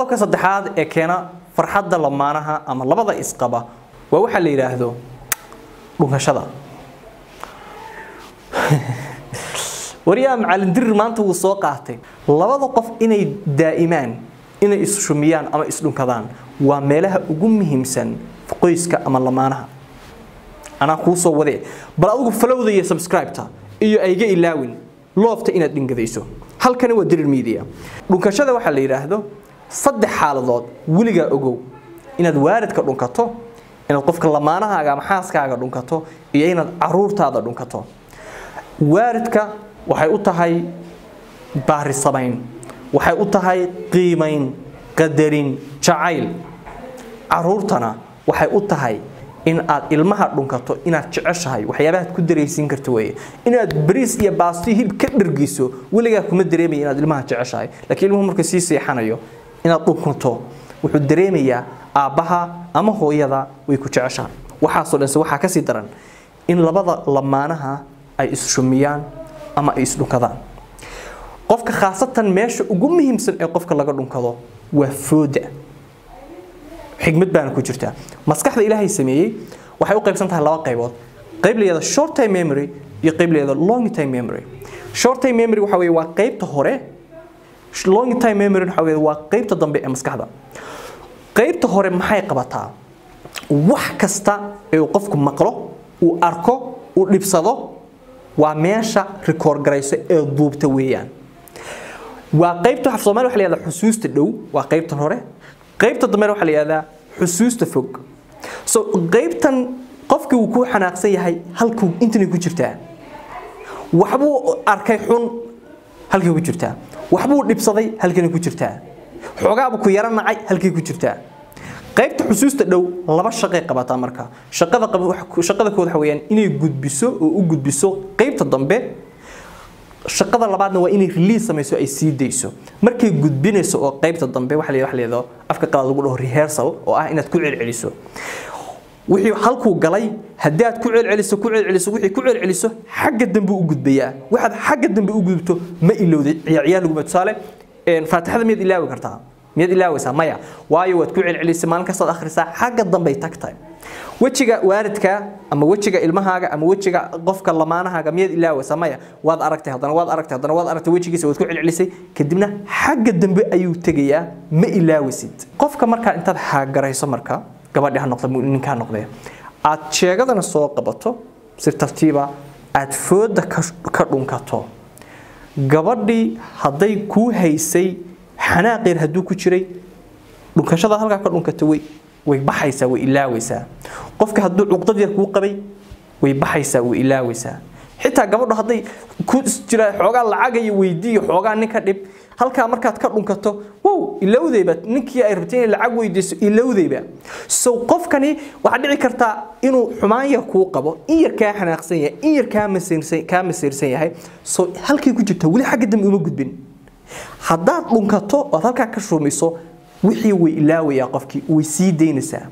qodobka saddexaad ee keena farxadda lamaanaha ama labada isqaba waa waxa la yiraahdo dhunkashada. wariyaa macallin dir maanta uu soo qaatay labada qof inay daa'imaan inay isshumiyaan ama isdhunkadaan waa meelaha ugu muhiimsan qoyska ama lamaanaha. أنا خوصو وذي بل أقول فلو ذي سبسكرايبتا إيو أيجي إلاوين لوفت إن الدنجذيسو هل كان يودير الميديا لونكشة واحد اللي يراهدو صدق حالات ولقى أجو إن الوارد كلونكتو إن القف كلامانا هاجا محاس كاجا لونكتو إيه إن العرور تاذا لونكتو وارد ك وحيقطع هاي بحر الصبين وحيقطع هاي قيمين قدرين شعيل عرورتنا وحيقطع هاي in aad ilmaha dhunkato inaad jeceshahay waxyaabaha ku dareysin karto way inaad bariis iyo baasto hilib ka dhargiso waliga kuma dareemay inaad ilmaha jeceshahay laakiin ilmuhu markuu sii seexanayo inaad dhunkato wuxuu dareemayaa aabaha ama hooyada way ku jeceshahay waxa soo dhanse waxa ka sii daran in labada lamaanaha ay isshumiyaan ama ay isdhunkadaan qofka khaasatan meesha ugu muhiimsan ee qofka laga dhunkado waa fooda حكمت بان كوجرتا مسكحda ilaahay sameeyay waxay u qaybsantahay laba qaybood qayb leeyahay short time memory iyo qayb leeyahay long time memory short time memory waxa weeye waa qaybta hore long time memory waxa weeye waa qaybta dambe ee maskaxda qaybta hore maxay qabataa wax kasta ee uu qofku maqlo uu arko uu dhibsado waa meesha record garayso ee duubta weeyaan waa qaybta af Soomaali waxa leeyahay xusuusta dhow waa qaybtan hore qaybta dambe waxa la yiraahdaa xusuusta fog so qaybtan qofkii uu ku xanaaqsan yahay halkuu intii ku jirtaa waxbuu arkay xun halkii ku jirtaa waxbuu dhibsaday halkii ku jirtaa xogaaba ku yaranacay halkii ku jirtaa qaybta xusuusta dhow laba shaqo qabataa marka shaqada kood waxa weeyaan inay gudbiso oo u gudbiso qaybta dambe shaqada labaadna waa inay release sameeyso ay sii deyso markay gudbinayso oo qaybta dambe waxa leeyahay afka qalaad lagu dhaho rehearsal oo ah inaad ku celceliso wixii halku galay hadii aad ku celceliso wixii ku celceliso xagga dambe u gudbiyaa waxaad xagga dambe u gudubto ma ilowday ciyaar lagu matsaale faatixada mid ilaawi kartaa mid ilaawaysa maya waayo waad ku celcelisay maalin kasta akhrisaa xagga dambe ay tagtay wajiga waaridka ama wajiga ilmahaaga ama wajiga qofka lamaanahaaga miyad ilaawaysa maya waad aragtay haddana wajigiisa waad ku celcelisay kadibna xagga dambe ayuu tagayaa ma ilaawisid qofka marka intaad haagarayso marka gabadha ha noqdo ninka noqday aad sheegadana soo qabato si tartiiba aad fooda ka dhunkato gabadhii haday ku haysay xanaaqir haduu ku jiray dhunkashada halka ka dhunkato way baxaysaa way ilaawaysaa qofka haduu cuqdad yar ku qabay way baxaysaa way ilaawaysaa xitaa gabadhu haday ku jira xoogaa lacag iyo weydiyo xoogaa ninka dhib halka markaad ka dhunkato wow ilowdayba ninkii ay rabteen lacag weydiiso ilowdayba soo qofkani waxa dhici karta inuu xumaan yar ku qabo in yar ka xanaaqsan yahay in yar ka masiirsan yahay soo halkii ku jirta wali xagga dambe uma gudbin haddaad dhunkato oo halka ka shumiso wixii way ilaawaya qofkii way sii deynaysaa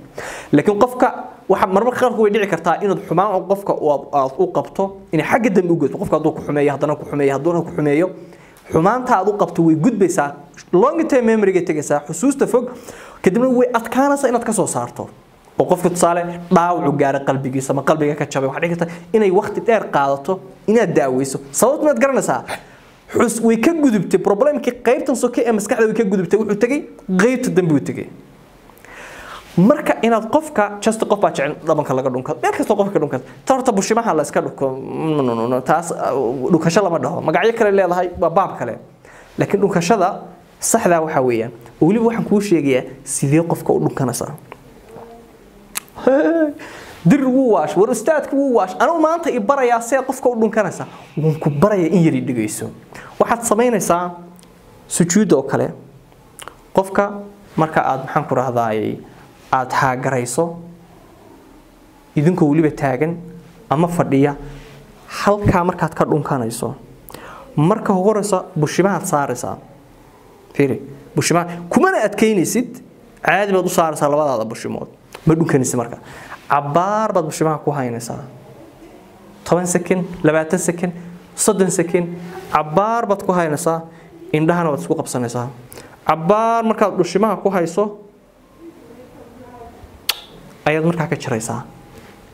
laakiin qofka waxa marmarka qaar way dhici kartaa inaad xumaan qofka u qabto in xagga dambe u gudbo qofka haduu ku xumeeyo haddana ku xumeeyo xumaanta aad u qabto way gudbaysaa long term memory ga tagaysaa xusuusta fog kadibna way adkaanaysaa inaad ka soo saarto oo qofka tusaale dhaawac u gaar qalbigiisa ama qalbiga ka jabay waxa dhici karta inay waqti dheer qaadato inaad daaweyso sababta ma garanaysaa xus way ka gudubtay problemki qaybtan soo ka maskaxda way ka gudubtay wuxuu tagay qaybta dambe uu tagay marka inaad qofka just qof baa jecel dhabanka laga dhunka meel kasta qofka dhunka tarta bushimaha la iska dhuko taas dhunkasho lama dhaho magacyo kale leedahay waa baab kale laakiin dhunkashada saxda waxa weeyaan waliba waxaan kuu sheegayaa sidee qofka u dhunkanaysa dir wuu waash war ustaadku wuu waash anu maanta i barayaa see qofka u dhunkanaysa waan ku baraya in yari dhigayso waxaad sameynaysaa sujuud oo kale qofka marka aad maxaan ku raahdaayay aad haagarayso idinkoo waliba taagan ama fadhiya halka markaad ka dhunkanayso marka horeysa bushimaha saaraysa fiiri bushimaha kuma adkeynaysid caadi baad u saaraysaa labadaada bushimood ma dhunkanaysid marka عبار بعد بشماعة كوهاين سا 10 سكن 20 سكن 30 سكن عبار بعد كوهاين سا إن ده أنا بتسوق بسنة سا cabaar markaad dhushimaha ku hayso ayaad markaa ka jiraysaa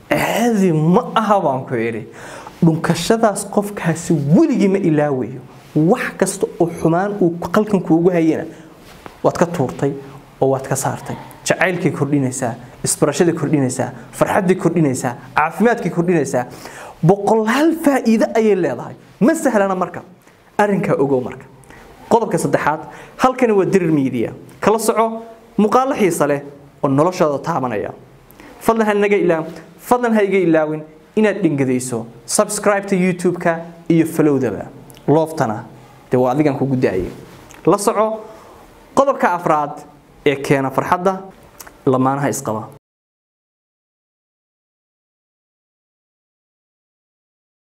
caadi ma aha baan ku yiri dhunkashadaas qofkaasi weligii ma ilaawayo wax kasta oo xumaan uu qalkan kuugu hayana waad ka tuurtay oo waad ka saartay jacaylkii kordhinaysaa isbarashadii kordhinaysaa farxadii kordhinaysaa caafimaadkii kordhinaysaa boqolaal faa'iido ayay leedahay ma sahlana marka arrinka ogow marka qodobka saddexaad halkan waa dirir media kala soco muuqaal xiiso leh oo noloshooda taabanaya fadlan ha iga ilaawin inaad dhingadayso subscribe to YouTube-ka iyo followdaba looftana de waa adigan kugu daayay la soco qodobka afraad ee keena farxadda lamaanaha isqaba